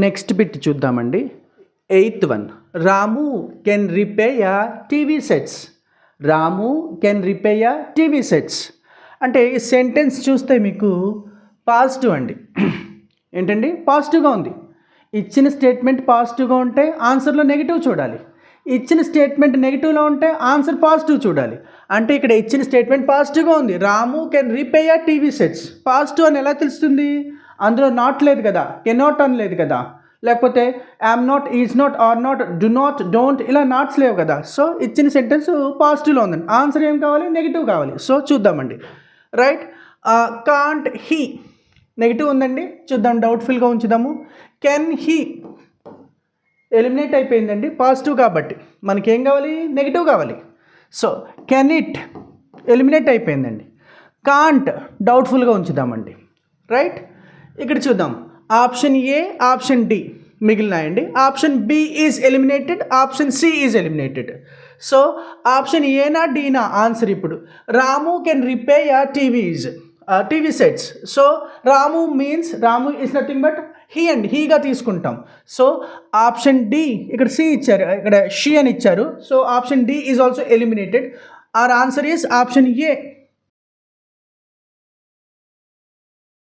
Next bit చూద్దామండి. 8th one. Ramu can repair TV sets. Ramu can repair TV sets అంటే ఈ sentence చూస్తే మీకు పాజిటివ్ అండి. ఏంటండి? పాజిటివ్గా ఉంది. ఇచ్చిన స్టేట్మెంట్ పాజిటివ్గా ఉంటే ఆన్సర్లో నెగిటివ్ చూడాలి. ఇచ్చిన స్టేట్మెంట్ నెగిటివ్లో ఉంటే ఆన్సర్ పాజిటివ్ చూడాలి. అంటే ఇక్కడ ఇచ్చిన స్టేట్మెంట్ పాజిటివ్గా ఉంది. Ramu can repair TV sets. Positive అని ఎలా తెలుస్తుంది? అందులో నాట్ లేదు కదా, కెనాట్ అని లేదు కదా, లేకపోతే am not, is not, are not, do not, don't ఇలా నాట్స్ లేవు కదా. సో ఇచ్చిన సెంటెన్స్ పాజిటివ్లో ఉందండి. ఆన్సర్ ఏం కావాలి? నెగిటివ్ కావాలి. సో చూద్దామండి. రైట్. కాంట్ హీ నెగిటివ్ ఉందండి. చూద్దాం, డౌట్ఫుల్గా ఉంచుదాము. కెన్ హీ ఎలిమినేట్ అయిపోయిందండి పాజిటివ్ కాబట్టి. మనకేం కావాలి? నెగిటివ్ కావాలి. సో కెన్ ఇట్ ఎలిమినేట్ అయిపోయిందండి. కాంట్ డౌట్ఫుల్గా ఉంచుదామండి. రైట్. ఇక్కడ చూద్దాం. ఆప్షన్ ఏ, ఆప్షన్ డి మిగిలినాయండి. Option B is eliminated, option C is eliminated. So option ఏనా డీనా ఆన్సర్ ఇప్పుడు. Ramu can repair TV sets. So Ramu means, Ramu is nothing but he and హీగా తీసుకుంటాం. సో ఆప్షన్ డి, ఇక్కడ సి ఇచ్చారు, ఇక్కడ షీ అని ఇచ్చారు. So option D is also eliminated. Our answer is option A.